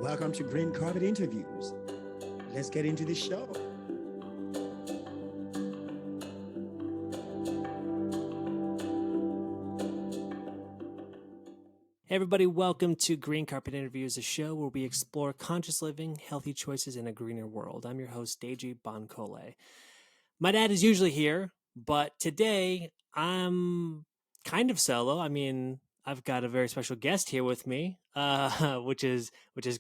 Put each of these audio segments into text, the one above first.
Welcome to Green Carpet Interviews. Let's get into the show. Hey everybody, welcome to Green Carpet Interviews, a show where we explore conscious living, healthy choices in a greener world. I'm your host, Deji Boncole. My dad is usually here, but today I'm kind of solo. I mean, I've got a very special guest here with me, which is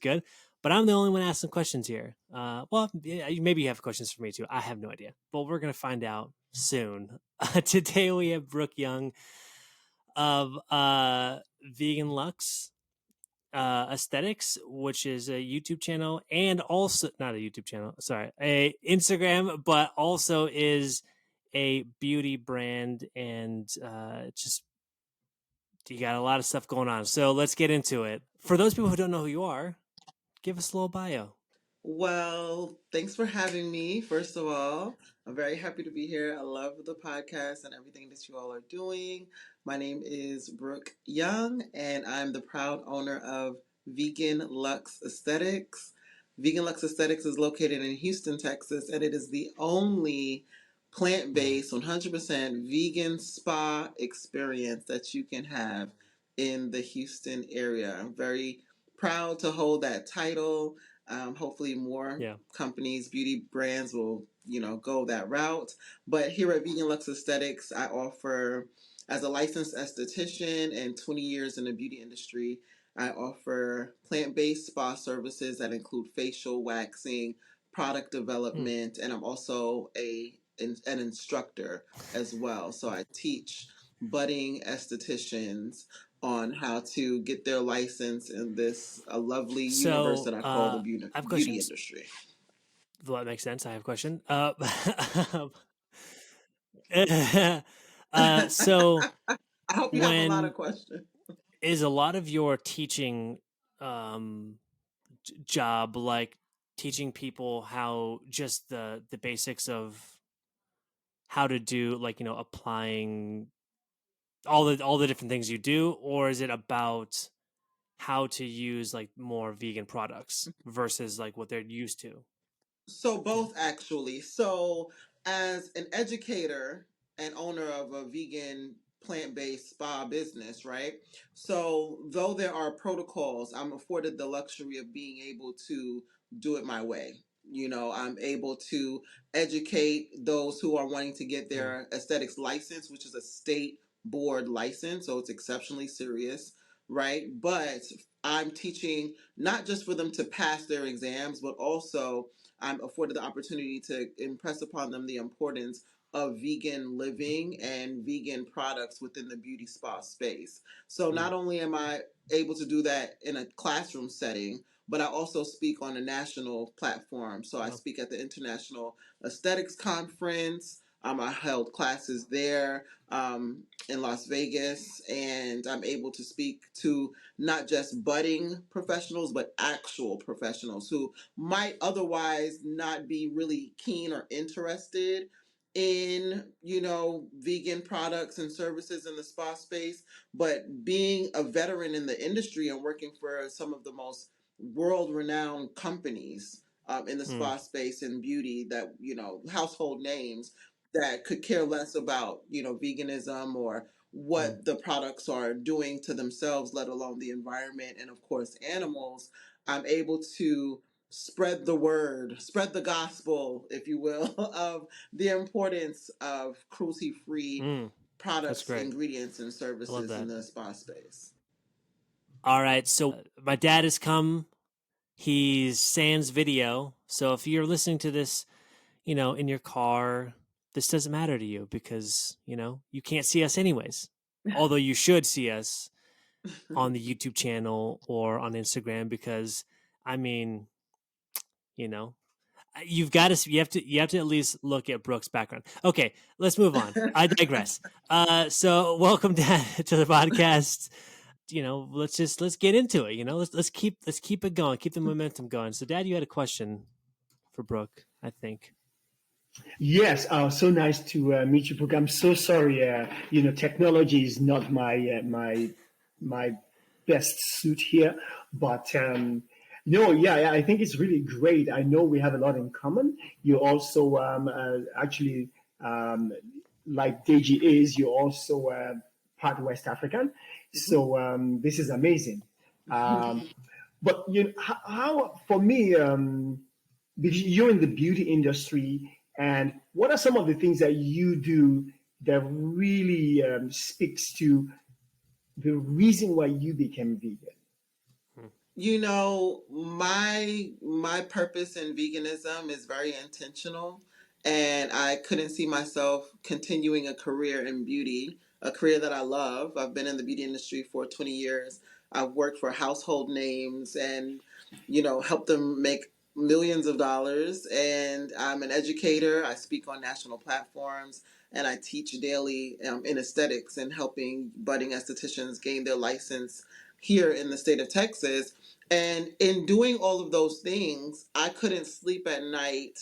good. But I'm the only one asking questions here. Maybe you have questions for me too. I have no idea, but we're gonna find out soon. Today we have Brooke Young of Vegan Luxe Esthetics, which is a YouTube channel, and also not a YouTube channel, sorry, a Instagram, but also is a beauty brand, and just you got a lot of stuff going on. So let's get into it. For those people who don't know who you are, give us a little bio. Well, thanks for having me. First of all, I'm very happy to be here. I love the podcast and everything that you all are doing. My name is Brooke Young, and I'm the proud owner of Vegan Luxe Esthetics. Vegan Luxe Aesthetics is located in Houston, Texas, and it is the only plant-based, 100% vegan spa experience that you can have in the Houston area. I'm very proud to hold that title. Hopefully more companies, beauty brands will, go that route. But here at Vegan Luxe Aesthetics, I offer, as a licensed esthetician and 20 years in the beauty industry, I offer plant-based spa services that include facial waxing, product development, and I'm also an instructor as well. So I teach budding estheticians on how to get their license in this lovely universe that I call the beauty industry. Well, that makes sense. I have a question. So I hope you have a lot of questions. Is a lot of your teaching job like teaching people how just the basics of how to do, like, applying all the different things you do, or is it about how to use like more vegan products versus like what they're used to? So both actually. So as an educator and owner of a vegan plant-based spa business, right? So though there are protocols, I'm afforded the luxury of being able to do it my way. I'm able to educate those who are wanting to get their aesthetics license, which is a state board license, so it's exceptionally serious, right? But I'm teaching not just for them to pass their exams, but also I'm afforded the opportunity to impress upon them the importance of vegan living and vegan products within the beauty spa space. So not only am I able to do that in a classroom setting, but I also speak on a national platform. So I speak at the International Aesthetics Conference. I held classes there in Las Vegas, and I'm able to speak to not just budding professionals, but actual professionals who might otherwise not be really keen or interested in, vegan products and services in the spa space. But being a veteran in the industry and working for some of the most world-renowned companies in the spa space and beauty, that, household names that could care less about, veganism or what the products are doing to themselves, let alone the environment and, of course, animals, I'm able to spread the word, spread the gospel, if you will, of the importance of cruelty-free products, ingredients, and services in the spa space. All right. So my dad has come. He's sans video. So if you're listening to this, in your car, this doesn't matter to you because, you can't see us anyways. Although you should see us on the YouTube channel or on Instagram because, I mean, you have to at least look at Brooke's background. Okay, let's move on. I digress. So welcome to the podcast. Let's get into it. Let's keep it going. Keep the momentum going. So, Dad, you had a question for Brooke, I think. Yes, so nice to meet you, Brooke. I'm so sorry. Technology is not my best suit here, but No, yeah, I think it's really great. I know we have a lot in common. You also actually, um, like Deji is, you're also part West African. So this is amazing. Um, but how for me, because you're in the beauty industry, and what are some of the things that you do that really speaks to the reason why you became vegan? Hmm. My purpose in veganism is very intentional, and I couldn't see myself continuing a career in beauty, a career that I love. I've been in the beauty industry for 20 years. I've worked for household names and, helped them make millions of dollars. And I'm an educator. I speak on national platforms and I teach daily in aesthetics and helping budding estheticians gain their license here in the state of Texas. And in doing all of those things, I couldn't sleep at night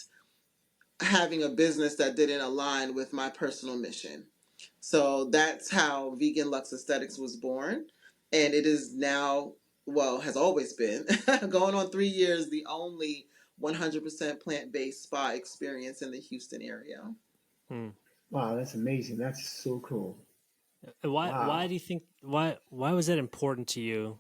having a business that didn't align with my personal mission. So that's how Vegan Luxe Aesthetics was born. And it is now, well, has always been, going on 3 years, the only 100% plant based spa experience in the Houston area. Hmm. Wow, that's amazing. That's so cool. Why Wow. do you think why was that important to you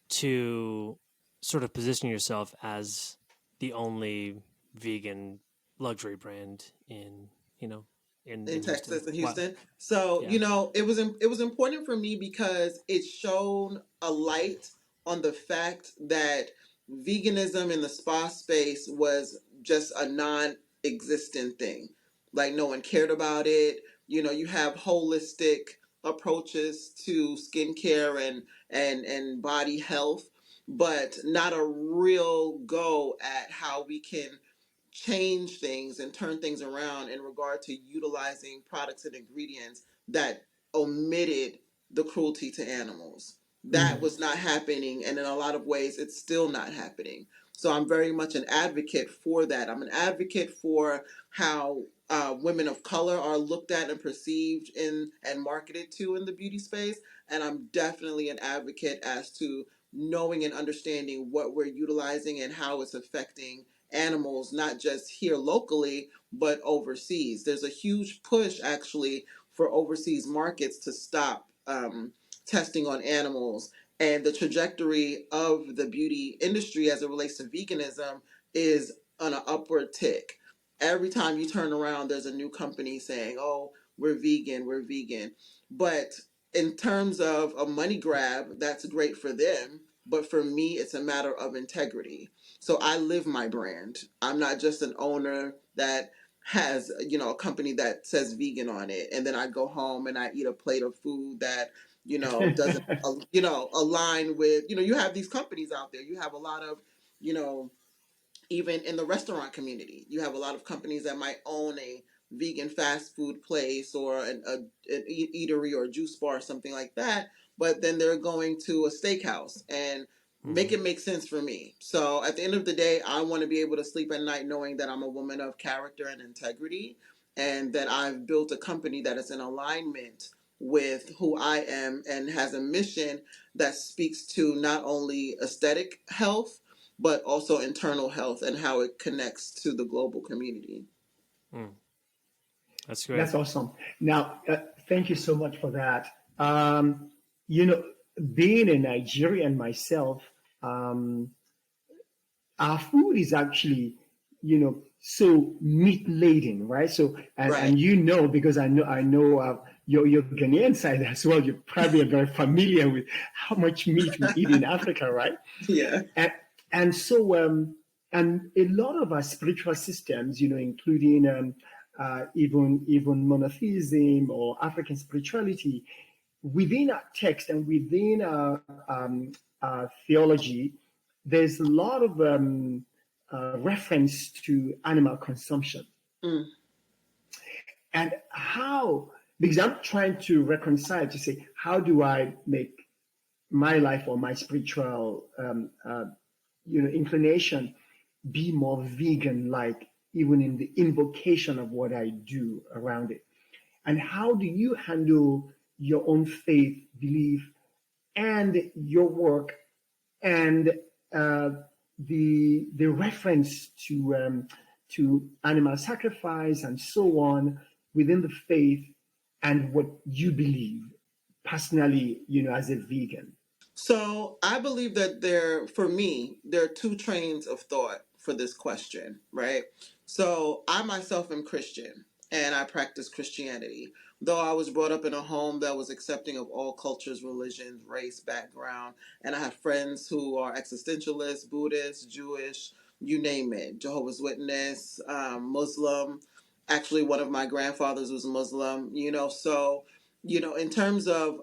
to sort of position yourself as the only vegan luxury brand in you know In in Houston? Texas and Why? Houston. So Yeah. it was important for me because it shone a light on the fact that veganism in the spa space was just a non-existent thing. Like no one cared about it. You have holistic approaches to skincare and body health, but not a real go at how we can change things and turn things around in regard to utilizing products and ingredients that omitted the cruelty to animals. That Mm. was not happening, and in a lot of ways, it's still not happening. So I'm very much an advocate for that. I'm an advocate for how women of color are looked at and perceived in and marketed to in the beauty space, and I'm definitely an advocate as to knowing and understanding what we're utilizing and how it's affecting animals, not just here locally, but overseas. There's a huge push actually for overseas markets to stop testing on animals. And the trajectory of the beauty industry as it relates to veganism is on an upward tick. Every time you turn around, there's a new company saying, oh, we're vegan, we're vegan. But in terms of a money grab, that's great for them. But for me, it's a matter of integrity. So I live my brand. I'm not just an owner that has, a company that says vegan on it. And then I go home and I eat a plate of food that, doesn't, align with, you have these companies out there. You have a lot of, you know, even in the restaurant community, you have a lot of companies that might own a vegan fast food place or an eatery or a juice bar or something like that, but then they're going to a steakhouse and make Mm-hmm. it make sense for me. So at the end of the day, I want to be able to sleep at night knowing that I'm a woman of character and integrity and that I've built a company that is in alignment with who I am and has a mission that speaks to not only aesthetic health but also internal health and how it connects to the global community. Mm. That's great. That's awesome. Now, thank you so much for that. Um, you know, being a Nigerian myself, um, our food is actually, so meat laden, right? So, and Right. because I know your Ghanaian side as well. You probably are very familiar with how much meat we eat in Africa, right? Yeah. And and so and a lot of our spiritual systems, including even monotheism or African spirituality, within our text and within our theology, there's a lot of reference to animal consumption Mm. and how, because I'm trying to reconcile to say, how do I make my life or my spiritual inclination be more vegan like, even in the invocation of what I do around it? And how do you handle your own faith, belief, and your work, and uh, the reference to animal sacrifice and so on within the faith and what you believe personally, as a vegan. So I believe that for me, there are two trains of thought for this question, right? So I myself am Christian and I practice Christianity. Though I was brought up in a home that was accepting of all cultures, religions, race, background, and I have friends who are existentialists, Buddhist, Jewish, you name it, Jehovah's Witness, Muslim. Actually, one of my grandfathers was Muslim, so in terms of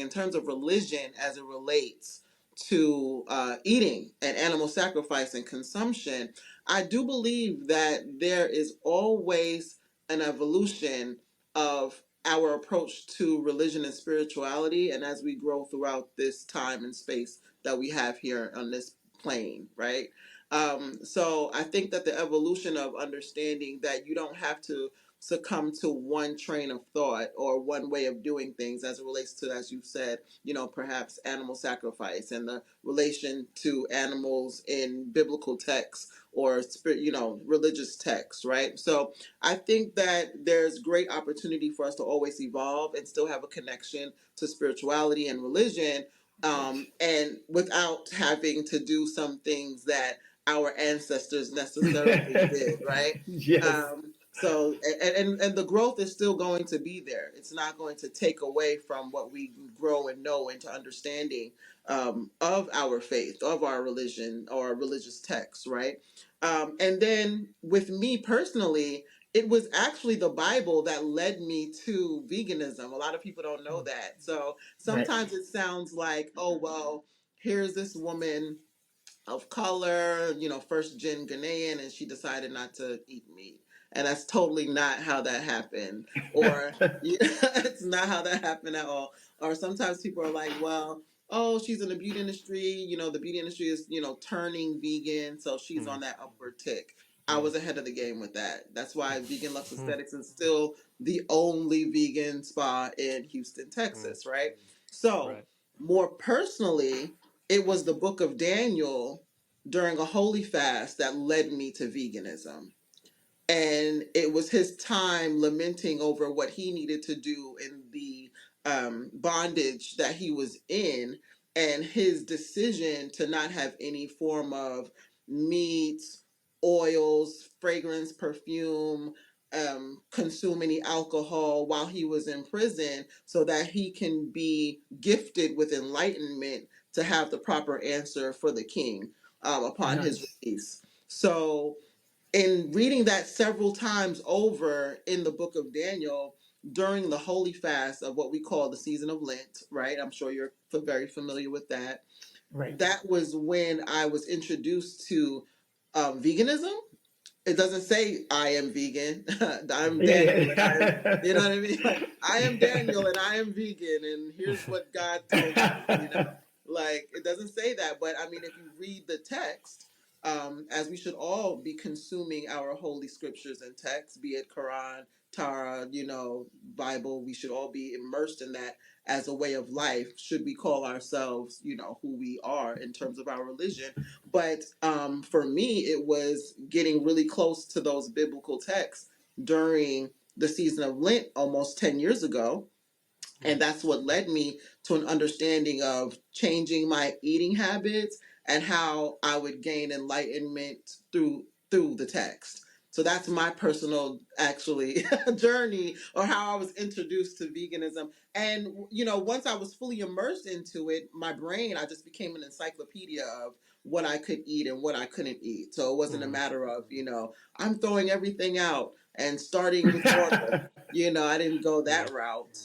in terms of religion as it relates to eating and animal sacrifice and consumption, I do believe that there is always an evolution of our approach to religion and spirituality, and as we grow throughout this time and space that we have here on this plane, right? So I think that the evolution of understanding that you don't have to succumb to one train of thought or one way of doing things as it relates to, as you said, perhaps animal sacrifice and the relation to animals in biblical texts or religious texts, right? So I think that there's great opportunity for us to always evolve and still have a connection to spirituality and religion, and without having to do some things that our ancestors necessarily did, right? Yes. So the growth is still going to be there. It's not going to take away from what we grow and know into understanding of our faith, of our religion or religious texts, right? And then with me personally, it was actually the Bible that led me to veganism. A lot of people don't know that. So Right. sometimes it sounds like, oh, well, here's this woman of color, first gen Ghanaian, and she decided not to eat meat. And that's totally not how that happened. Or it's not how that happened at all. Or sometimes people are like, well, oh, she's in the beauty industry. The beauty industry is, turning vegan. So she's on that upward tick. I was ahead of the game with that. That's why Vegan Luxe Aesthetics is still the only vegan spa in Houston, Texas, right? So, Right. more personally, it was the book of Daniel during a holy fast that led me to veganism. And it was his time lamenting over what he needed to do in the bondage that he was in, and his decision to not have any form of meats, oils, fragrance, perfume, consume any alcohol while he was in prison so that he can be gifted with enlightenment to have the proper answer for the king upon his Nice. release. So, in reading that several times over in the book of Daniel during the holy fast of what we call the season of Lent, right? I'm sure you're very familiar with that. Right. That was when I was introduced to veganism. It doesn't say I am vegan. I'm Yeah, Daniel and I am, you know yeah. what I mean? Like, I am Daniel and I am vegan and here's what God told me. Like, it doesn't say that. But I mean, if you read the text, as we should all be consuming our holy scriptures and texts, be it Quran, Torah, Bible, we should all be immersed in that as a way of life, should we call ourselves, who we are in terms of our religion. But for me, it was getting really close to those biblical texts during the season of Lent almost 10 years ago. And that's what led me to an understanding of changing my eating habits and how I would gain enlightenment through the text. So that's my personal actually journey, or how I was introduced to veganism. And once I was fully immersed into it, my brain, I just became an encyclopedia of what I could eat and what I couldn't eat. So it wasn't a matter of, I'm throwing everything out and starting with water. I didn't go Yeah. that route.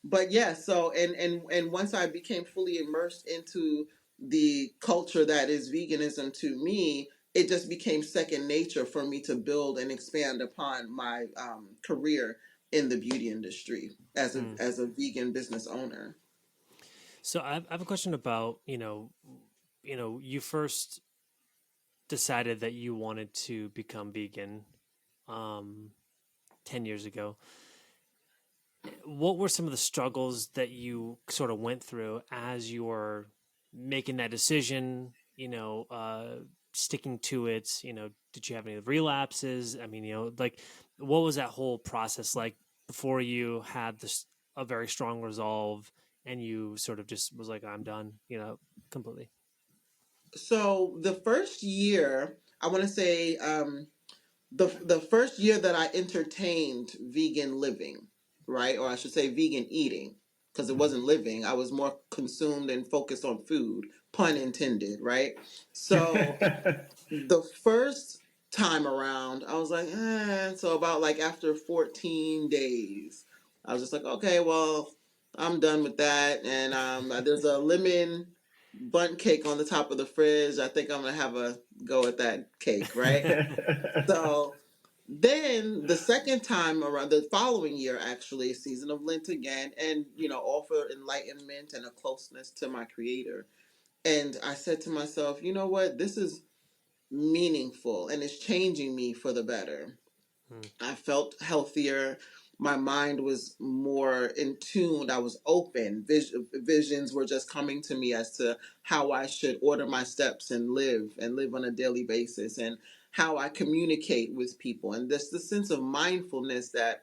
But yeah, so and once I became fully immersed into the culture that is veganism to me, it just became second nature for me to build and expand upon my career in the beauty industry as a vegan business owner. So I have a question about you first decided that you wanted to become vegan, um, 10 years ago. What were some of the struggles that you sort of went through as you were making that decision, sticking to it, did you have any relapses? I mean, like, what was that whole process like before you had this a very strong resolve and you sort of just was like, I'm done, completely? So the first year, I want to say, the first year that I entertained vegan living, right? Or I should say vegan eating, because it wasn't living. I was more consumed and focused on food, pun intended, right? So the first time around, I was like, so about like after 14 days, I was just like, okay, well, I'm done with that. And there's a lemon bundt cake on the top of the fridge. I think I'm gonna have a go at that cake, right? So then the second time around, the following year, actually, season of Lent again, and all for enlightenment and a closeness to my Creator. And I said to myself, you know what? This is meaningful and it's changing me for the better. Mm, I felt healthier. My mind was more in tune. I was open. Visions were just coming to me as to how I should order my steps and live on a daily basis, and how I communicate with people. And this the sense of mindfulness that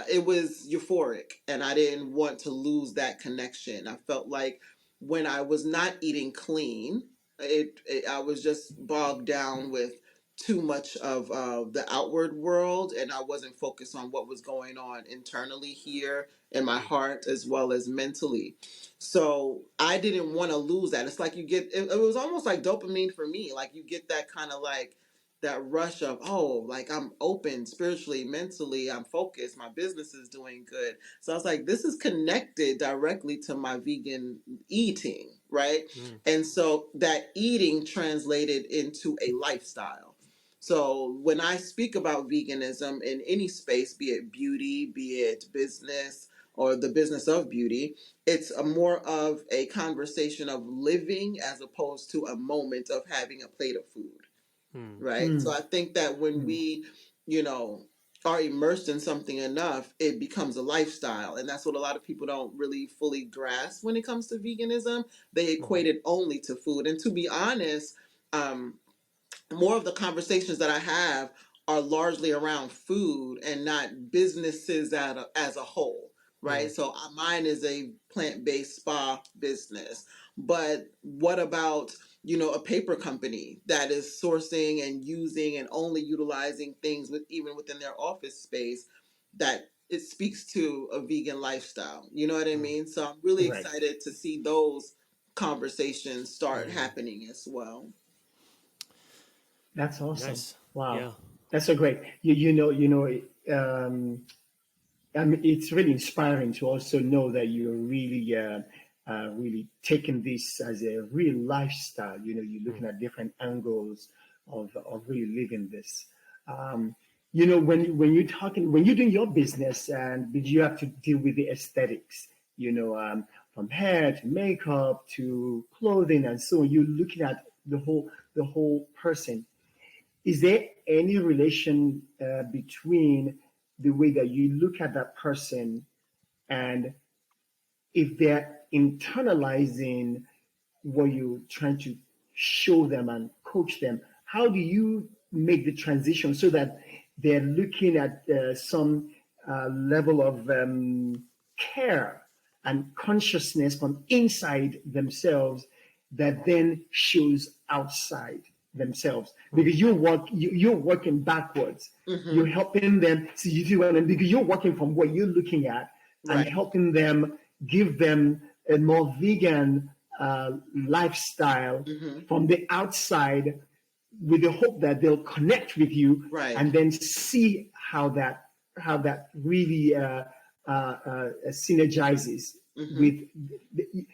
it was euphoric, and I didn't want to lose that connection. I felt like when I was not eating clean, I was just bogged down with too much of the outward world, and I wasn't focused on what was going on internally here in my mm, heart as well as mentally. So I didn't want to lose that. It's like it was almost like dopamine for me. Like you get that kind of like that rush of, oh, like I'm open spiritually, mentally, I'm focused, my business is doing good. So I was like, this is connected directly to my vegan eating, right? mm, And so that eating translated into a lifestyle. So when I speak about veganism in any space, be it beauty, be it business, or the business of beauty, it's a more of a conversation of living as opposed to a moment of having a plate of food, mm, right? So Mm, I think that when mm, we, you know, are immersed in something enough, it becomes a lifestyle. And that's what a lot of people don't really fully grasp when it comes to veganism. They mm, equate it only to food. And to be honest, um, more of the conversations that I have are largely around food and not businesses as a whole, right? mm, So mine is a plant-based spa business. But what about, a paper company that is sourcing and using and only utilizing things with even within their office space that it speaks to a vegan lifestyle. You know what I mm, mean? So I'm really right. excited to see those conversations start mm. happening as well. That's awesome. Nice. Wow, Yeah. that's so great. Um, I mean, it's really inspiring to also know that you're really, really taking this as a real lifestyle. You're Mm, looking at different angles of really living this. Um, when you're doing your business, and did you have to deal with the aesthetics? From hair to makeup to clothing and so on. You're looking at the whole person. Is there any relation between the way that you look at that person and if they're internalizing what you're trying to show them and coach them? How do you make the transition so that they're looking at some level of care and consciousness from inside themselves that then shows outside themselves? mm, Because you're working backwards. You're Hmm. helping them see you see what I mean? Because you're working from what you're looking at and Right. helping them, give them a more vegan lifestyle Hmm. from the outside, with the hope that they'll connect with you Right. and then see how that really synergizes Hmm. with the,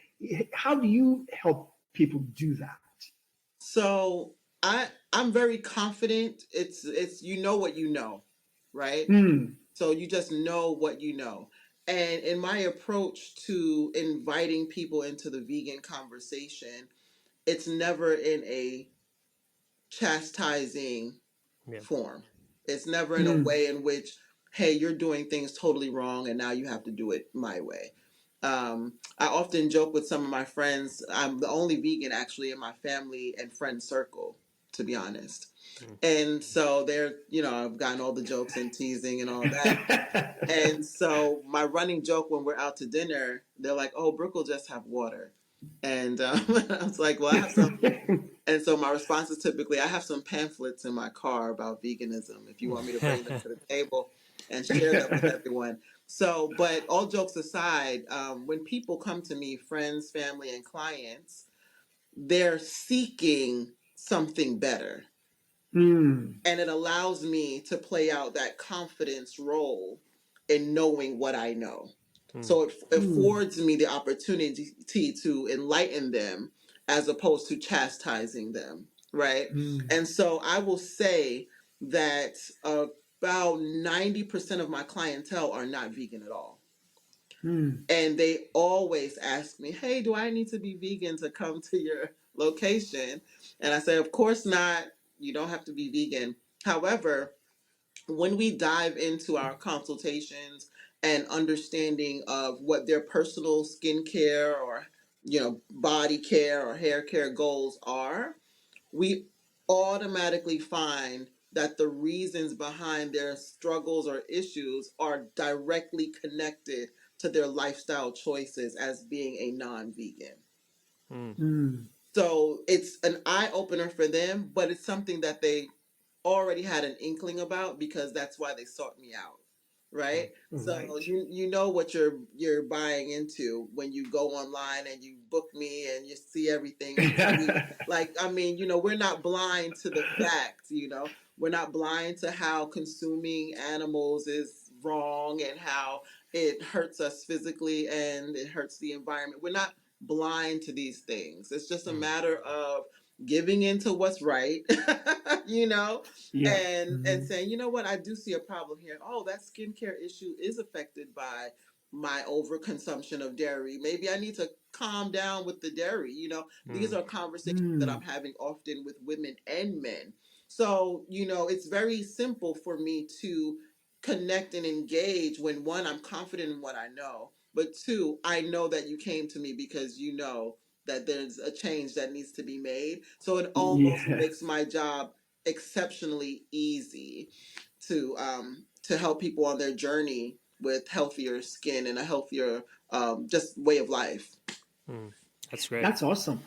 how do you help people do that? So I'm very confident. It's you know what you know, right? Hmm. So you just know what you know. And in my approach to inviting people into the vegan conversation, it's never in a chastising yeah. form. It's never in a Hmm. way in which, hey, you're doing things totally wrong and now you have to do it my way. I often joke with some of my friends. I'm the only vegan actually in my family and friend circle, to be honest. Mm. And so they're, I've gotten all the jokes and teasing and all that. And so my running joke when we're out to dinner, they're like, "Oh, Brooke will just have water," and I was like, "Well, I have some." And so my response is typically, "I have some pamphlets in my car about veganism. If you want me to bring them to the table and share them with everyone." So, but all jokes aside, when people come to me, friends, family, and clients, they're seeking something better, Mm, and it allows me to play out that confidence role in knowing what I know. Mm. So it mm, affords me the opportunity to enlighten them as opposed to chastising them, right? mm, And so I will say that about 90% of my clientele are not vegan at all. mm. And they always ask me, "Hey, do I need to be vegan to come to your location?" And I say, "Of course not. You don't have to be vegan." However, when we dive into our consultations and understanding of what their personal skincare or body care or hair care goals are, we automatically find that the reasons behind their struggles or issues are directly connected to their lifestyle choices as being a non-vegan. Mm. Mm. So it's an eye opener for them, but it's something that they already had an inkling about because that's why they sought me out, right? So Right. you know what you're buying into when you go online and you book me and you see everything and you see, like, I mean, we're not blind to the facts. We're not blind to how consuming animals is wrong and how it hurts us physically and it hurts the environment. We're not blind to these things. It's just a Mm. matter of giving into what's right, you know, Yeah. and Mm, saying, what, I do see a problem here. Oh, that skincare issue is affected by my overconsumption of dairy. Maybe I need to calm down with the dairy. These Mm. are conversations that I'm mm, having often with women and men. So, it's very simple for me to connect and engage when one, I'm confident in what I know, but two, I know that you came to me because you know that there's a change that needs to be made. So it almost yeah. makes my job exceptionally easy to help people on their journey with healthier skin and a healthier just way of life. Mm. That's great. That's awesome.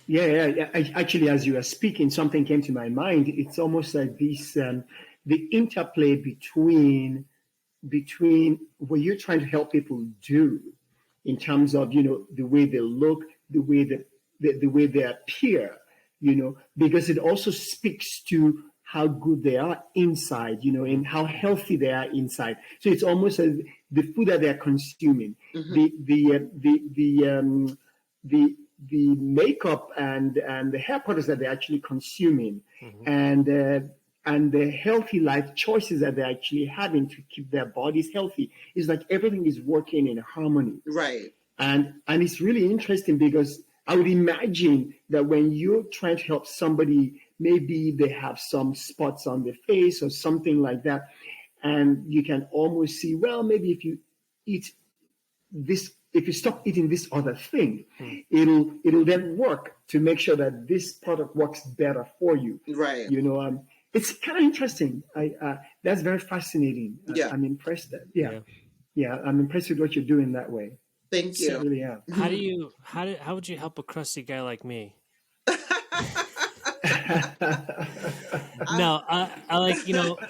Yeah, yeah, yeah. Actually, as you were speaking, something came to my mind. It's almost like this the interplay between what you're trying to help people do in terms of the way they look, the way they appear, because it also speaks to how good they are inside, Mm. and how healthy they are inside. So it's almost as the food that they're consuming, Hmm. the the makeup and the hair products that they're actually consuming, Mm-hmm. and the healthy life choices that they're actually having to keep their bodies healthy. It's like everything is working in harmony. Right. And it's really interesting because I would imagine that when you're trying to help somebody, maybe they have some spots on their face or something like that, and you can almost see, well, maybe eat if you stop eating this other thing, Mm. it'll then work to make sure that this product works better for you. Right. It's kind of interesting. That's very fascinating. Yeah. I'm impressed. Yeah, Yeah. yeah, I'm impressed with what you're doing that way. Thank So you. Really am. how would you help a crusty guy like me? I'm, No, I like,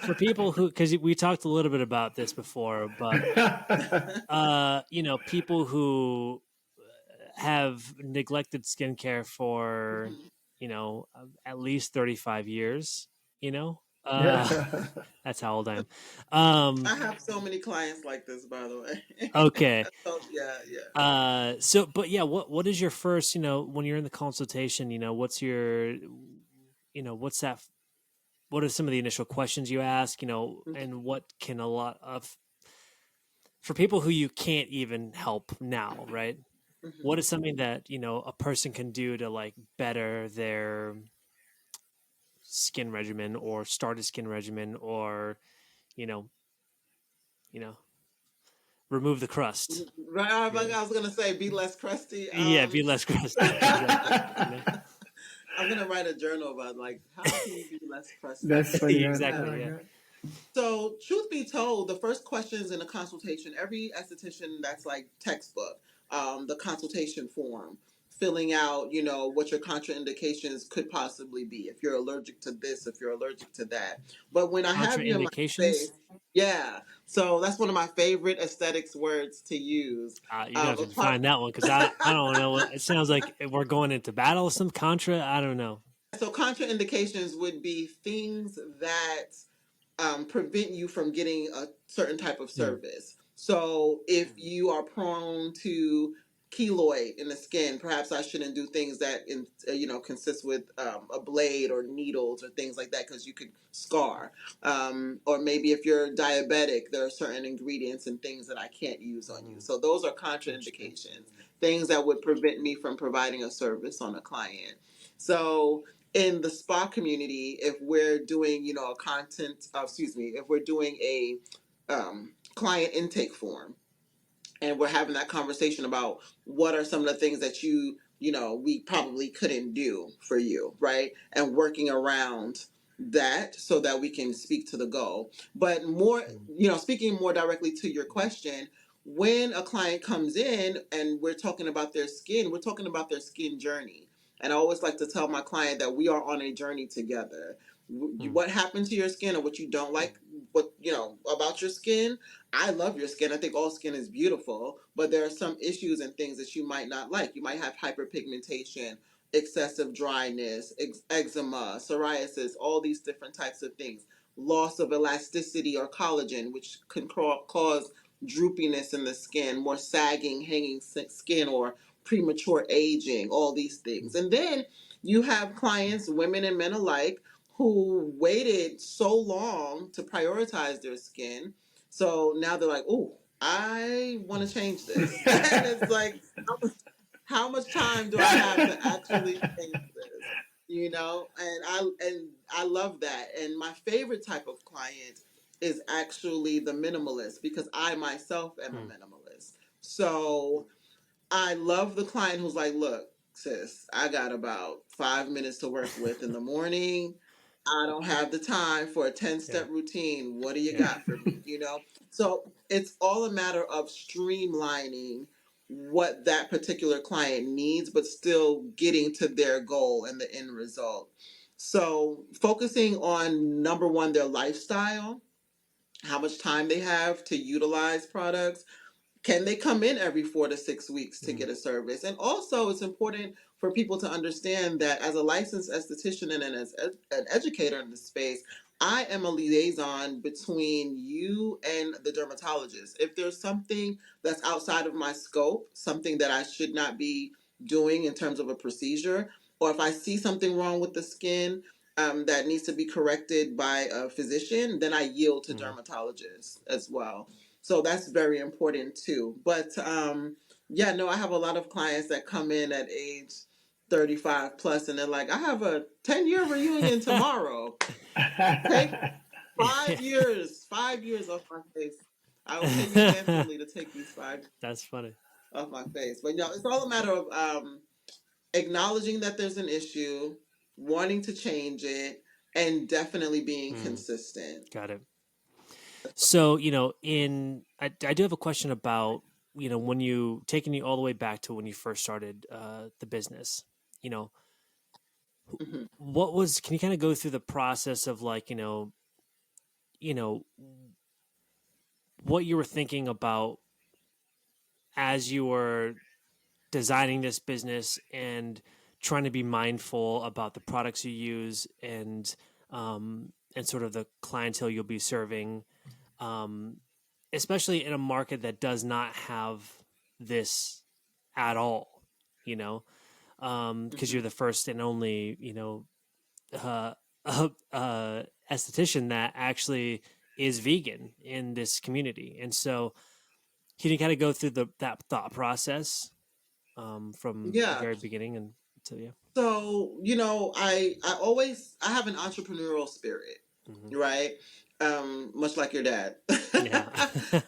for people who, because we talked a little bit about this before, but people who have neglected skincare for, at least 35 years, you know, uh, that's how old I am. I have so many clients like this, by the way. Okay. So, yeah, yeah. So, but yeah, what is your first, when you're in the consultation, what's your, what's that, what are some of the initial questions you ask, and what can a lot of, for people who you can't even help now, right? Hmm. What is something that, a person can do to like better their skin regimen or start a skin regimen or, you know, you know, remove the crust. Right, I was gonna say be less crusty. Yeah, be less crusty. Exactly. I'm gonna write a journal about like how can you be less crusty. That's funny, man. I Exactly. like Yeah. that. So, truth be told, the first questions in a consultation, every esthetician that's like textbook, the consultation form, filling out, what your contraindications could possibly be, if you're allergic to this, if you're allergic to that. But when I have you in my Contraindications. space, yeah. So that's one of my favorite aesthetics words to use. You have to Apart, define that one because I don't know. It sounds like we're going into battle with some contra. I don't know. so contraindications would be things that prevent you from getting a certain type of Hmm. service. So if you are prone to keloid in the skin, perhaps I shouldn't do things that consist with a blade or needles or things like that because you could scar. Or maybe if you're diabetic, there are certain ingredients and things that I can't use on you. So those are Interesting. contraindications, things that would prevent me from providing a service on a client. So in the spa community, if we're doing, a if we're doing a client intake form, and we're having that conversation about what are some of the things that we probably couldn't do for you, right? And working around that so that we can speak to the goal. But more, speaking more directly to your question, when a client comes in and we're talking about their skin, we're talking about their skin journey. And I always like to tell my client that we are on a journey together. What happened to your skin or what you don't like, about your skin, I love your skin. I think all skin is beautiful, but there are some issues and things that you might not like. You might have hyperpigmentation, excessive dryness, eczema, psoriasis, all these different types of things. Loss of elasticity or collagen, which can cause droopiness in the skin, more sagging, hanging skin, or premature aging, all these things. And then you have clients, women and men alike, who waited so long to prioritize their skin, so now they're like, "Oh, I want to change this," and it's like, how much time do I have to actually change this? And I love that. And my favorite type of client is actually the minimalist because I myself am a minimalist. So I love the client who's like, "Look, sis, I got about 5 minutes to work with in the morning. I don't have the time for a 10-step routine. What do you Yeah. got for me?" So it's all a matter of streamlining what that particular client needs, but still getting to their goal and the end result. So focusing on number one, their lifestyle, how much time they have to utilize products, can they come in every 4 to 6 weeks to get a service? And also, it's important for people to understand that as a licensed esthetician and as an educator in the space, I am a liaison between you and the dermatologist. If there's something that's outside of my scope, something that I should not be doing in terms of a procedure, or if I see something wrong with the skin that needs to be corrected by a physician, then I yield to dermatologists as well. So that's very important too. But yeah, no, I have a lot of clients that come in at age 35 plus and they're like, "I have a 10-year reunion tomorrow. Take 5 years off my face. I will pay you handsomely to take these 5 That's funny. off my face." But it's all a matter of acknowledging that there's an issue, wanting to change it, and definitely being consistent. Got it. So, I do have a question about, when taking you all the way back to when you first started the business, you know, Mhm. can you kind of go through the process of like, you know, what you were thinking about as you were designing this business and trying to be mindful about the products you use and sort of the clientele you'll be serving, um, especially in a market that does not have this at all, you know, because you're Mhm. the first and only, uh, esthetician that actually is vegan in this community. And so, can you kind of go through that thought process from the Yeah. very beginning and to yeah? So, I have an entrepreneurial spirit, Mm-hmm. right? much like your dad. Yeah.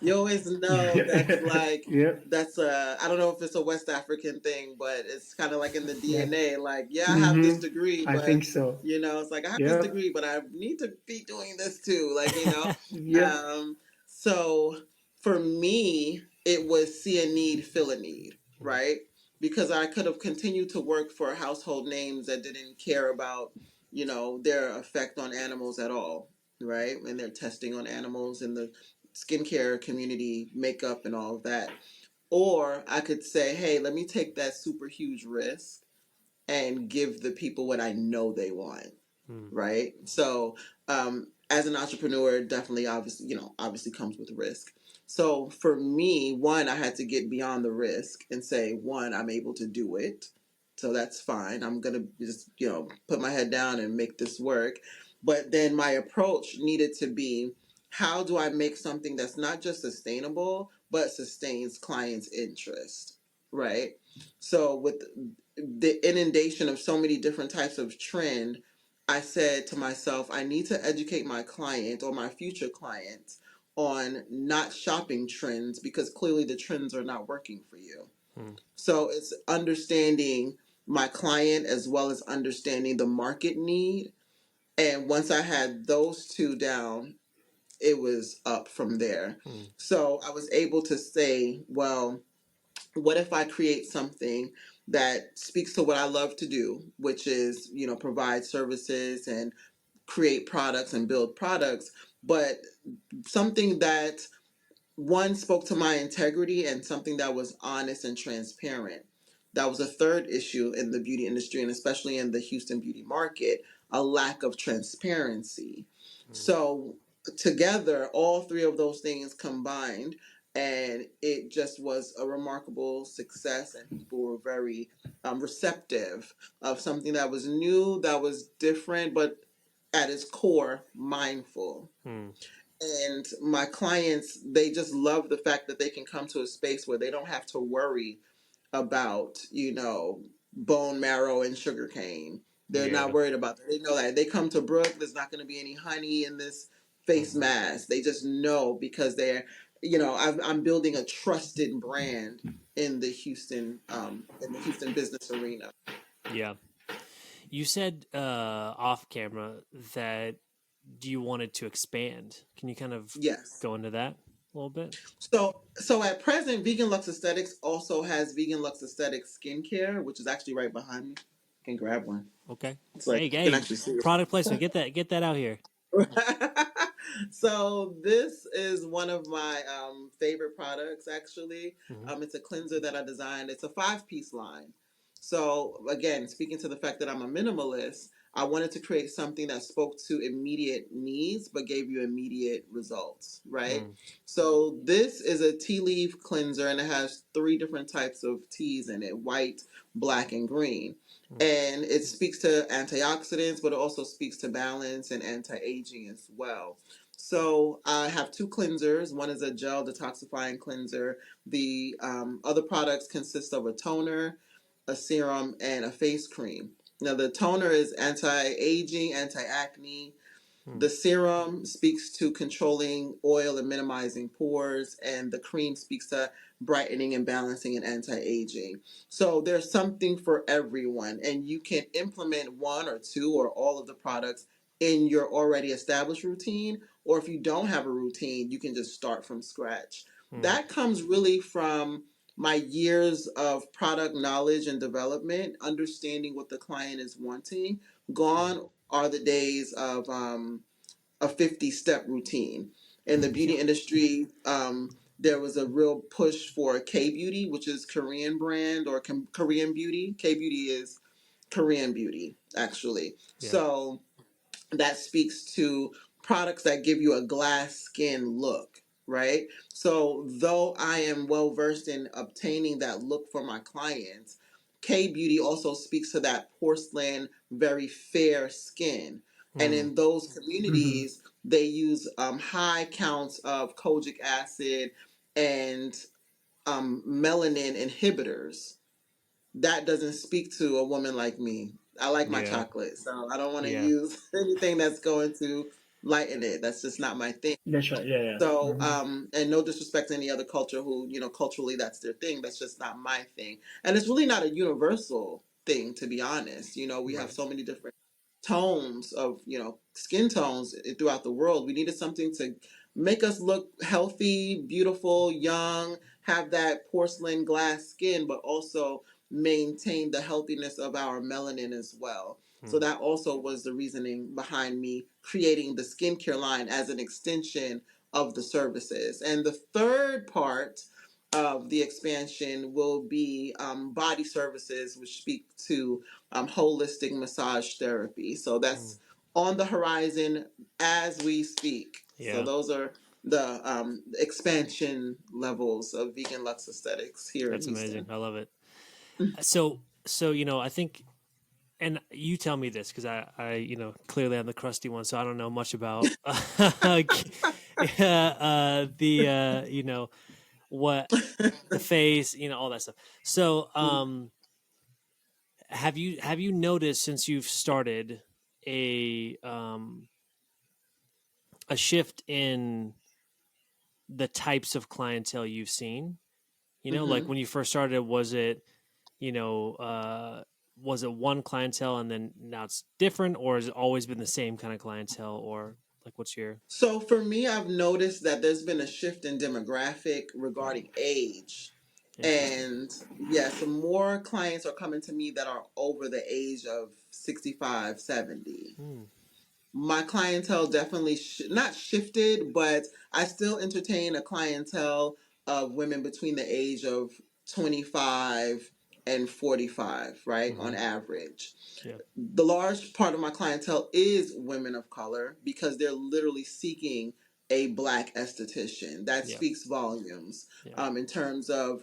You always know that's like Yeah. that's I don't know if it's a West African thing, but it's kind of like in the Yeah. DNA. Like, yeah, I have this Hmm. degree, I but think so. it's like I have this Yeah. degree, but I need to be doing this too. Like, Yep. so for me, it was see a need, fill a need, right? Because I could have continued to work for household names that didn't care about, their effect on animals at all, right? And their testing on animals in the skincare community, makeup and all of that. Or I could say, hey, let me take that super huge risk and give the people what I know they want, Mm. right? So, as an entrepreneur, definitely, obviously comes with risk. So for me, one, I had to get beyond the risk and say, one, I'm able to do it. So that's fine. I'm going to just, put my head down and make this work. But then my approach needed to be, how do I make something that's not just sustainable, but sustains clients' interest, right? So with the inundation of so many different types of trend, I said to myself, I need to educate my client or my future clients on not shopping trends because clearly the trends are not working for you. Mm. So it's understanding my client as well as understanding the market need. And once I had those two down, it was up from there. Mm. So I was able to say, well, what if I create something that speaks to what I love to do, which is, provide services and create products and build products, but something that one spoke to my integrity and something that was honest and transparent. That was a third issue in the beauty industry and especially in the Houston beauty market, a lack of transparency. Mm. So together, all three of those things combined, and it just was a remarkable success, and people were very receptive of something that was new, that was different, but at its core mindful. Mm. And my clients, they just love the fact that they can come to a space where they don't have to worry about, bone marrow and sugar cane. They're not Yeah. worried about that. They know that they come to Brooke, there's not going to be any honey in this face Mm. mask. They just know because I'm building a trusted brand in the Houston business arena. Yeah. You said off camera that you wanted to expand. Can you kind of Yes. go into that a little bit? So at present, Vegan Luxe Aesthetics also has Vegan Luxe Aesthetics skincare, which is actually right behind me. You can grab one. Okay. It's like Hey, you can hey, actually see product placement. Get that out here. it. So this is one of my favorite products. Actually, Mm-hmm. it's a cleanser that I designed. It's a 5-piece line. So again, speaking to the fact that I'm a minimalist, I wanted to create something that spoke to immediate needs but gave you immediate results, right? Mm. So this is a tea leaf cleanser and it has 3 different types of teas in it: white, black, and green. Mm. And it speaks to antioxidants, but it also speaks to balance and anti-aging as well. So I have 2 cleansers. One is a gel detoxifying cleanser. The other products consist of a toner, a serum, and a face cream. Now the toner is anti-aging, anti-acne. Mm. The serum speaks to controlling oil and minimizing pores, and the cream speaks to brightening and balancing and anti aging. So there's something for everyone, and you can implement one or two or all of the products in your already established routine. Or if you don't have a routine, you can just start from scratch. Mm. That comes really from my years of product knowledge and development, understanding what the client is wanting. Gone are the days of a 50-step routine. In the beauty Yeah. industry, there was a real push for K beauty, which is Korean brand or Korean beauty. K beauty is Korean beauty, actually. Yeah. So that speaks to products that give you a glass skin look, right? So, though I am well versed in obtaining that look for my clients, K Beauty also speaks to that porcelain, very fair skin. And Mm. in those Hmm. communities, they use high counts of kojic acid and melanin inhibitors. That doesn't speak to a woman like me. I like my Yeah. chocolate, so I don't want to Yeah. use anything that's going to lighten it. That's just not my thing. That's right. Yeah, yeah. So, and no disrespect to any other culture who, culturally that's their thing. That's just not my thing. And it's really not a universal thing, to be honest. We have Right. so many different tones of, skin tones throughout the world. We needed something to make us look healthy, beautiful, young, have that porcelain glass skin, but also maintain the healthiness of our melanin as well. So Mm. that also was the reasoning behind me creating the skincare line as an extension of the services. And the third part of the expansion will be body services, which speak to holistic massage therapy. So Mm. that's on the horizon as we speak. So Yeah. those are the expansion levels of Vegan Luxe Aesthetics here in That's amazing. Houston. I love it. So I think, and you tell me this because clearly I'm the crusty one, so I don't know much about what the face, all that stuff. So, have you noticed since you've started a um a shift in the types of clientele you've seen? Like Hmm. when you first started, you know, uh, was it one clientele and then now it's different, or has it always been the same kind of clientele, or like what's your So for me, I've noticed that there's been a shift in demographic mm, regarding age. interesting? And yes, more clients are coming to me that are over the age of 65, 70. Mm, My clientele definitely not shifted, but I still entertain a clientele of women between the age of 25 and 45, right, mm-hmm. on average. Yeah, The large part of my clientele is women of color because they're literally seeking a black esthetician. That yeah, speaks volumes yeah. in terms of,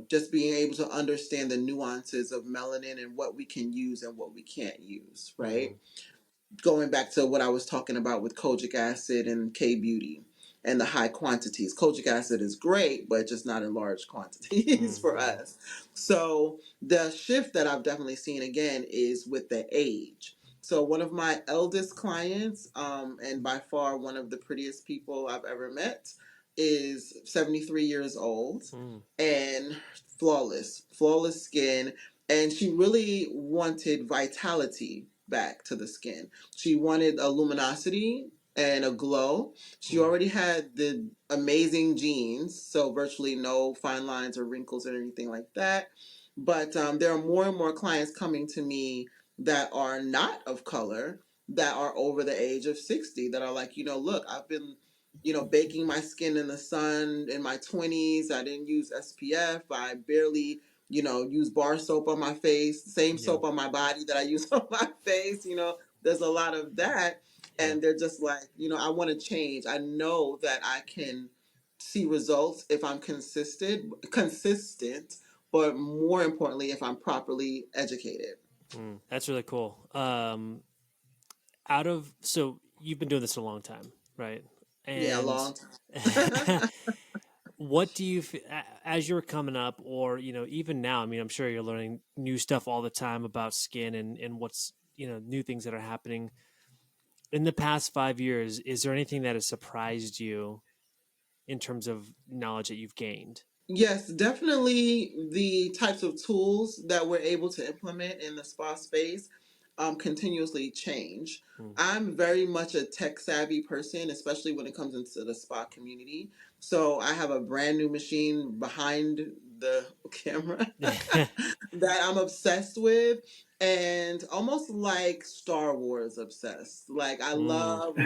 just being able to understand the nuances of melanin and what we can use and what we can't use, Mm-hmm. right? Going back to what I was talking about with kojic acid and K beauty and the high quantities. Kojic acid is great, but just not in large quantities for Mm-hmm. us. So the shift that I've definitely seen again is with the age. So one of my eldest clients, and by far one of the prettiest people I've ever met, is 73 years old Mm, and flawless skin. And she really wanted vitality back to the skin. She wanted a luminosity and a glow. She mm, already had the amazing genes, so virtually no fine lines or wrinkles or anything like that. But there are more and more clients coming to me that are not of color, that are over the age of 60, that are like, look, I've been, baking my skin in the sun in my 20s. I didn't use SPF. I barely use bar soap on my face, same yeah, soap on my body that I use on my face. There's a lot of that. yeah. And they're just like, I want to change. I know that I can see results if I'm consistent, but more importantly, if I'm properly educated. Mm, that's really cool. Out of so you've been doing this a long time, right? Yeah, a And long time. what do you as you're coming up, or even now? I mean, I'm sure you're learning new stuff all the time about skin and what's new things that are happening in the past 5 years. Is there anything that has surprised you in terms of knowledge that you've gained? Yes, definitely the types of tools that we're able to implement in the spa space continuously change. Mm. I'm very much a tech savvy person, especially when it comes into the spa community. So I have a brand new machine behind the camera that I'm obsessed with, and almost like Star Wars obsessed. Like I Mm, love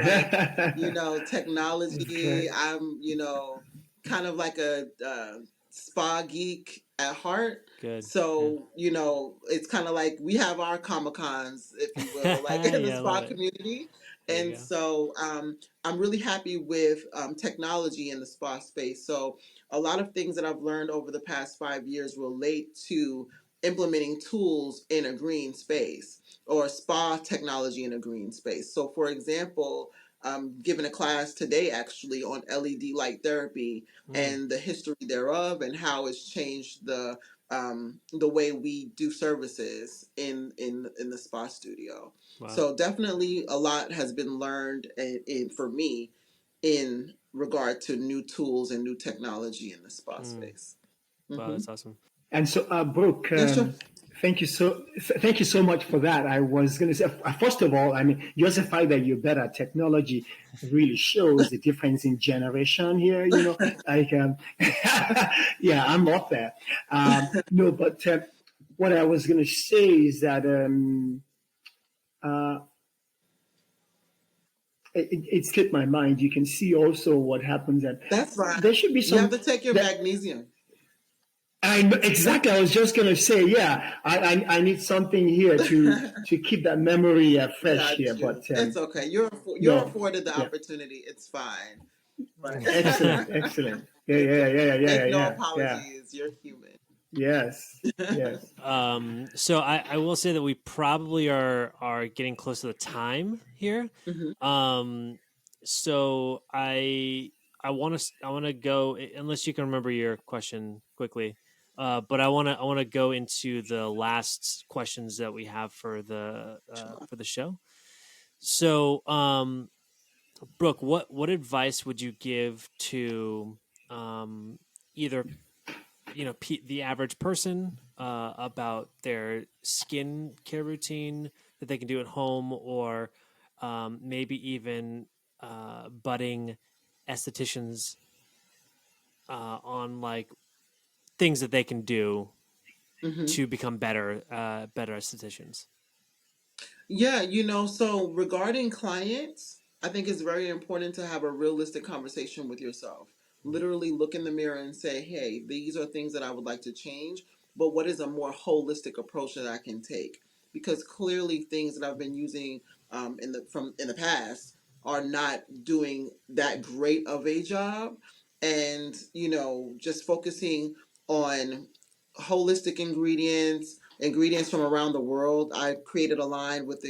That's technology. great. I'm kind of like a spa geek at heart. good. Yeah. So, it's kind of like we have our Comic Cons, if you will, like in the Yeah, I love spa it. community. There you And go. so I'm really happy with technology in the spa space. So, a lot of things that I've learned over the past 5 years relate to implementing tools in a green space or spa technology in a green space. So, for example, I'm giving a class today actually on LED light therapy Mm, and the history thereof and how it's changed the the way we do services in the spa studio. Wow. So definitely a lot has been learned for me in regard to new tools and new technology in the spa space. Wow, that's awesome. And so, Brooke, Yeah, sure. thank you so much for that. I was going to say, first of all, I mean, just the fact that you're better at technology really shows the difference in generation here. You know, like, yeah, I'm not there. No, but what I was going to say is that uh, it slipped my mind. You can see also what happens, and That's fine. there should be You have some to take your that magnesium. I know exactly. I was just gonna say, yeah, I need something here to keep that memory fresh Got here. you. But It's okay. You're no, afforded the yeah, opportunity. It's fine. But excellent, excellent. Yeah, it's yeah, okay. yeah, yeah, Make no yeah, yeah. apologies. You're human. Yes, yes. So I will say that we probably are getting close to the time here. Mhm. So I want to go unless you can remember your question quickly. But I want to go into the last questions that we have for the show. So Brooke, what advice would you give to either the average person about their skin care routine that they can do at home, or maybe even budding estheticians on like things that they can do Mhm. to become better estheticians? Yeah, so regarding clients, I think it's very important to have a realistic conversation with yourself. Literally look in the mirror and say, hey, these are things that I would like to change, but what is a more holistic approach that I can take? Because clearly things that I've been using in the past are not doing that great of a job. And, just focusing on holistic ingredients from around the world. I created a line with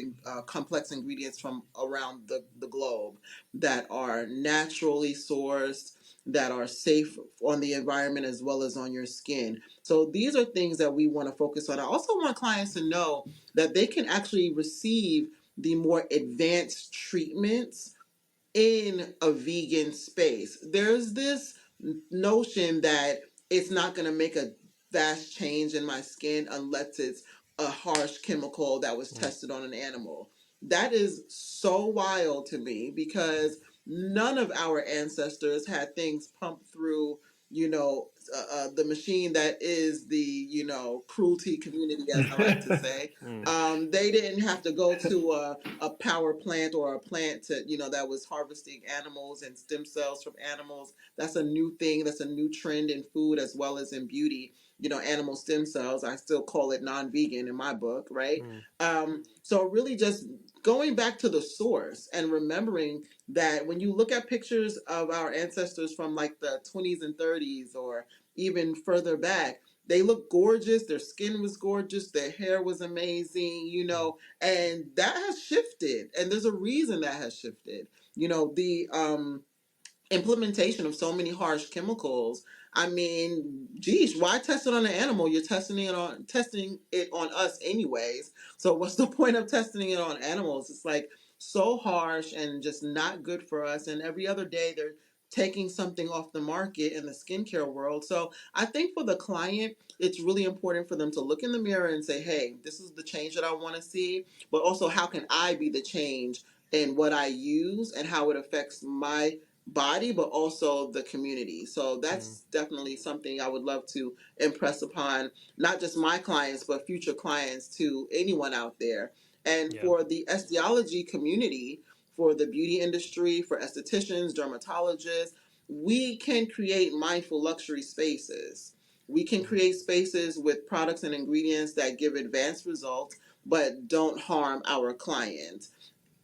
complex ingredients from around the globe that are naturally sourced, that are safe on the environment as well as on your skin. So these are things that we want to focus on. I also want clients to know that they can actually receive the more advanced treatments in a vegan space. There's this notion that it's not going to make a vast change in my skin unless it's a harsh chemical that was Mm, tested on an animal. That is so wild to me because none of our ancestors had things pumped through, the machine that is the, cruelty community, as I like to say. mm, They didn't have to go to a power plant or a plant to that was harvesting animals and stem cells from animals. That's a new thing. That's a new trend in food as well as in beauty. Animal stem cells. I still call it non-vegan in my book, right? mm, So really just going back to the source and remembering that when you look at pictures of our ancestors from like the 20s and 30s or even further back, they look gorgeous. Their skin was gorgeous. Their hair was amazing, mm, and that has shifted. And there's a reason that has shifted. The implementation of so many harsh chemicals. I mean, geez, why test it on an animal? You're testing it on us anyways. So what's the point of testing it on animals? It's like so harsh and just not good for us. And every other day they're taking something off the market in the skincare world. So I think for the client, it's really important for them to look in the mirror and say, hey, this is the change that I want to see, but also how can I be the change in what I use and how it affects my body, but also the community. So mm. that's definitely something I would love to impress upon not just my clients, but future clients to anyone out there. And Yeah. for the estiology community, for the beauty industry, for estheticians, dermatologists, we can create mindful luxury spaces. We can Mm, create spaces with products and ingredients that give advanced results but don't harm our clients.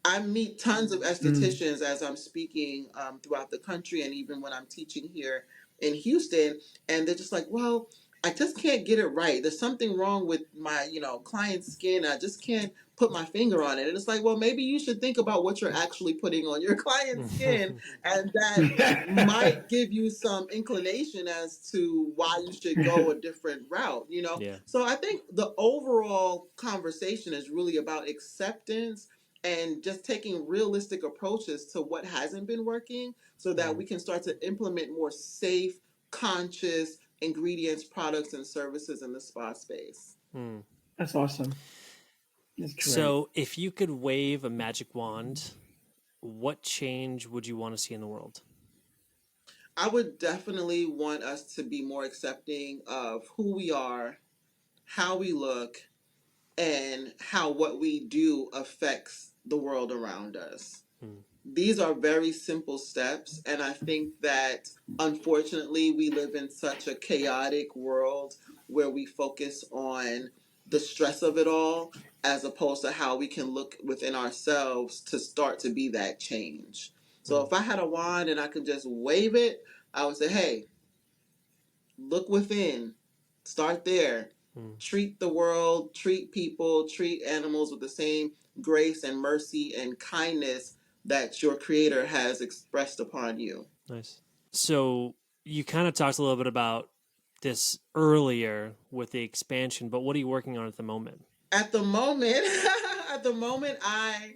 I meet tons of Mm, estheticians as I'm speaking throughout the country and even when I'm teaching here in Houston. And they're just like, well, I just can't get it right. There's something wrong with my, client's skin. I just can't put my finger on it. And it's like, well, maybe you should think about what you're actually putting on your client's skin, and that might give you some inclination as to why you should go a different route. Yeah. So I think the overall conversation is really about acceptance and just taking realistic approaches to what hasn't been working so that we can start to implement more safe, conscious ingredients, products, and services in the spa space. That's awesome. That's great. So, if you could wave a magic wand, what change would you want to see in the world? I would definitely want us to be more accepting of who we are, how we look, and how what we do affects the world around us. These are very simple steps, and I think that unfortunately we live in such a chaotic world where we focus on the stress of it all as opposed to how we can look within ourselves to start to be that change. So if I had a wand and I could just wave it, I would say, hey, look within, start there. Treat the world, treat people, treat animals with the same grace and mercy and kindness that your creator has expressed upon you. Nice. So you kind of talked a little bit about this earlier with the expansion, but what are you working on at the moment? At the moment, I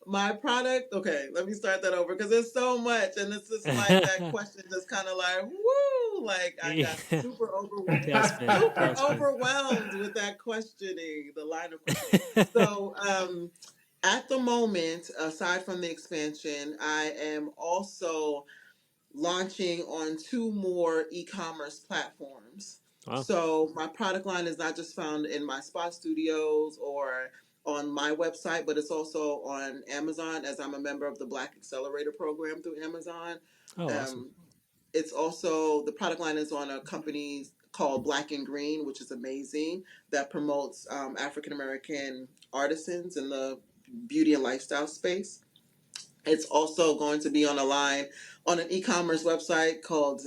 my product. Okay, let me start that over because there's so much, and it's just like that question, just kind of like woo, like I got super overwhelmed, super overwhelmed with that questioning, the line of questioning. So, at the moment, aside from the expansion, I am also launching on two more e-commerce platforms. Wow. So my product line is not just found in my spa studios or on my website, but it's also on Amazon as I'm a member of the Black Accelerator program through Amazon. Oh, awesome. It's also, the product line is on a company called Black and Green, which is amazing, that promotes African American artisans in the beauty and lifestyle space. It's also going to be on a line on an e-commerce website called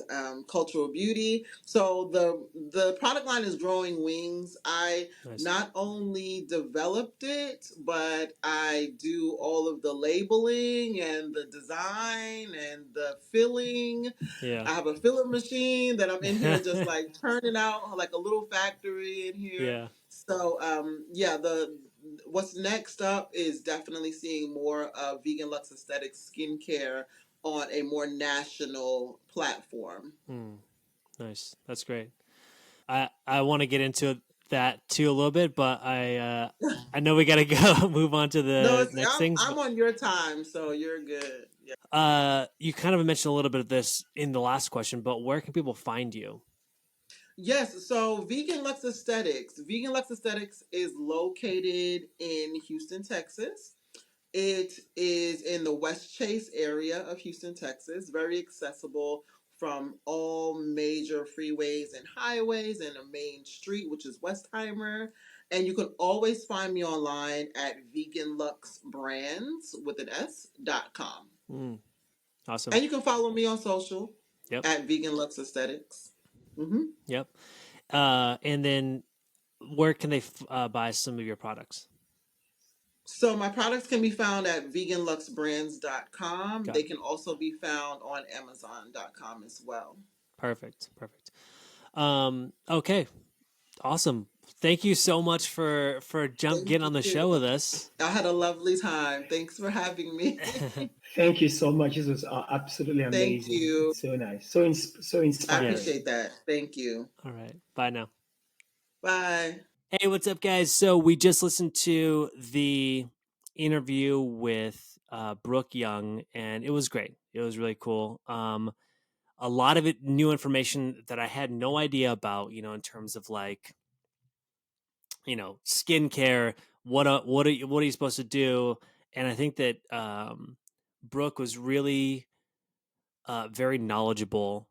Cultural Beauty. So the product line is growing wings. I not only developed it, but I do all of the labeling and the design and the filling. Yeah. I have a filler machine that I'm in here just like turning out like a little factory in here. Yeah. So what's next up is definitely seeing more of Vegan Luxe Aesthetics skincare on a more national platform. Nice. That's great. I want to get into that too a little bit, but I know we got to go move on to the next things. I'm on your time, so you're good. Yeah. You kind of mentioned a little bit of this in the last question, but where can people find you? Yes, so Vegan Luxe Aesthetics. Vegan Luxe Aesthetics is located in Houston, Texas. It is in the West Chase area of Houston, Texas. Very accessible from all major freeways and highways and a main street, which is Westheimer. And you can always find me online at veganluxebrands with an S.com. Awesome. And you can follow me on social at Vegan Luxe Aesthetics. Yep. And then where can they buy some of your products? So my products can be found at veganluxebrands.com. They can also be found on amazon.com as well. Perfect. Okay. Awesome. Thank you so much for getting on the show with us. I had a lovely time. Thanks for having me. Thank you so much. This was absolutely amazing. Thank you. So nice. So inspiring. I appreciate that. Thank you. All right. Bye now. Bye. Hey, what's up, guys? So we just listened to the interview with Brooke Young, and it was great. It was really cool. A lot of it new information that I had no idea about, in terms of like, skincare, what are you supposed to do? And I think that Brooke was really very knowledgeable,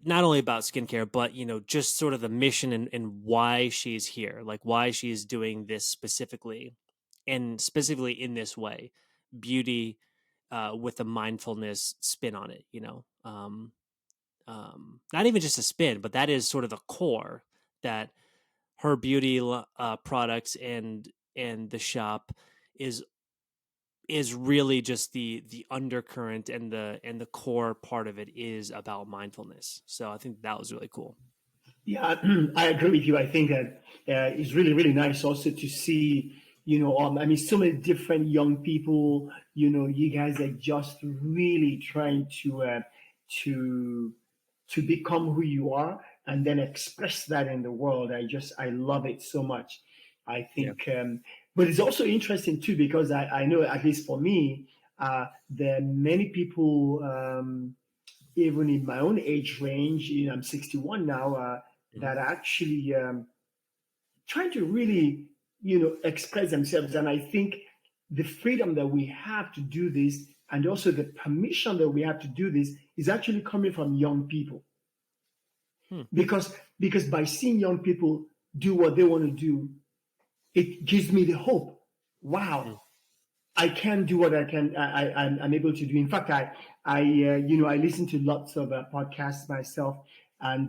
not only about skincare, but just sort of the mission and why she's here, like why she's doing this specifically, and specifically in this way, beauty with a mindfulness spin on it. Not even just a spin, but that is sort of the core that her beauty products and the shop is really just the undercurrent, and the core part of it is about mindfulness. So I think that was really cool. Yeah, I agree with you. I think that it's really, really nice also to see, I mean, so many different young people, you guys are just really trying to, to become who you are and then express that in the world. I love it so much. I think, but it's also interesting too, because I know, at least for me, there are many people, even in my own age range, I'm 61 now, that are actually trying to really, express themselves. And I think the freedom that we have to do this, and also the permission that we have to do this, is actually coming from young people. Because by seeing young people do what they want to do, it gives me the hope. Wow, I can do what I'm able to do. In fact, I listen to lots of podcasts myself, and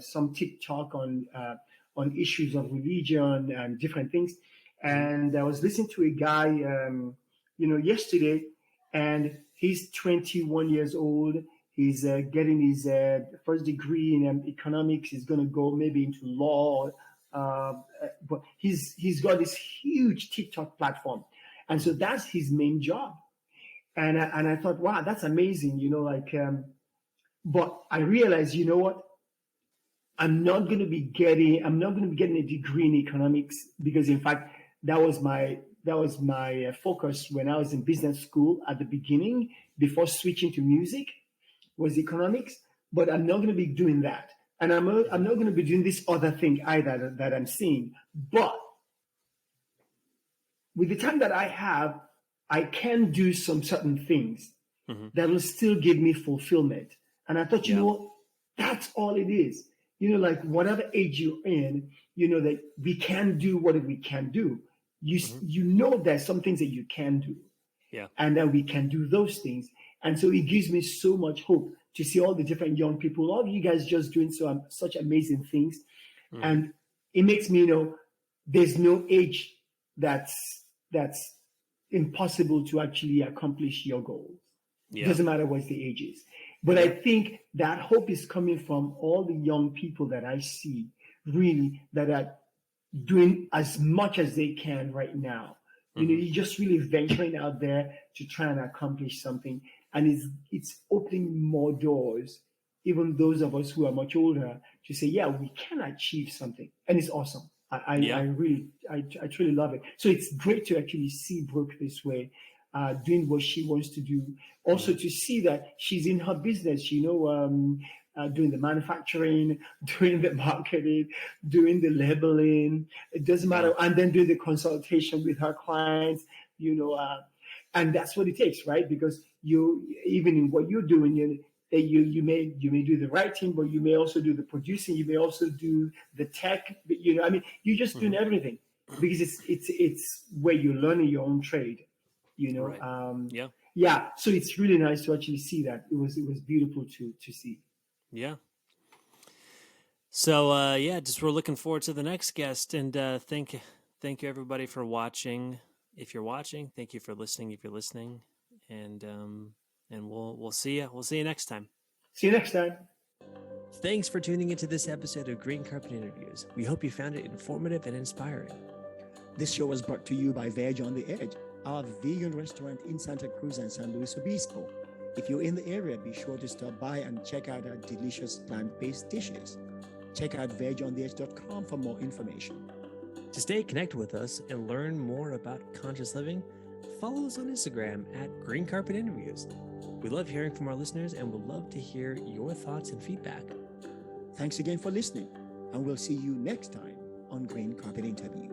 some TikTok on issues of religion and different things. And I was listening to a guy, yesterday, and he's 21 years old. He's getting his first degree in economics. He's going to go maybe into law, but he's got this huge TikTok platform, and so that's his main job. And I thought, wow, that's amazing, but I realized, you know what? I'm not going to be getting a degree in economics, because in fact that was my focus when I was in business school at the beginning, before switching to music, was economics. But I'm not going to be doing that, and I'm not going to be doing this other thing either that I'm seeing. But with the time that I have, I can do some certain things that will still give me fulfillment. And I thought, you know what, that's all it is. Like whatever age you're in, that we can do what we can do. There's some things that you can do, and that we can do those things. And so it gives me so much hope to see all the different young people, all of you guys just doing such amazing things. And it makes me know there's no age that's impossible to actually accomplish your goals. It doesn't matter what the age is. But I think that hope is coming from all the young people that I see, really, that are doing as much as they can right now. You're just really venturing out there to try and accomplish something. And it's opening more doors, even those of us who are much older, to say, yeah, we can achieve something. And it's awesome. I truly love it. So it's great to actually see Brooke this way, doing what she wants to do. Also to see that she's in her business, doing the manufacturing, doing the marketing, doing the labeling. It doesn't matter. And then doing the consultation with her clients, and that's what it takes, right? Because even in what you're doing, you may do the writing, but you may also do the producing. You may also do the tech. You're just doing everything, because it's where you're learning your own trade. So it's really nice to actually see that. It was beautiful to see. Yeah. So just we're looking forward to the next guest, and thank you everybody for watching. If you're watching, thank you for listening. If you're listening, and we'll see you. We'll see you next time. See you next time. Thanks for tuning into this episode of Green Carpet Interviews. We hope you found it informative and inspiring. This show was brought to you by Veg on the Edge, our vegan restaurant in Santa Cruz and San Luis Obispo. If you're in the area, be sure to stop by and check out our delicious plant-based dishes. Check out vegontheedge.com for more information. To stay connected with us and learn more about conscious living, follow us on Instagram at Green Carpet Interviews. We love hearing from our listeners and would love to hear your thoughts and feedback. Thanks again for listening, and we'll see you next time on Green Carpet Interviews.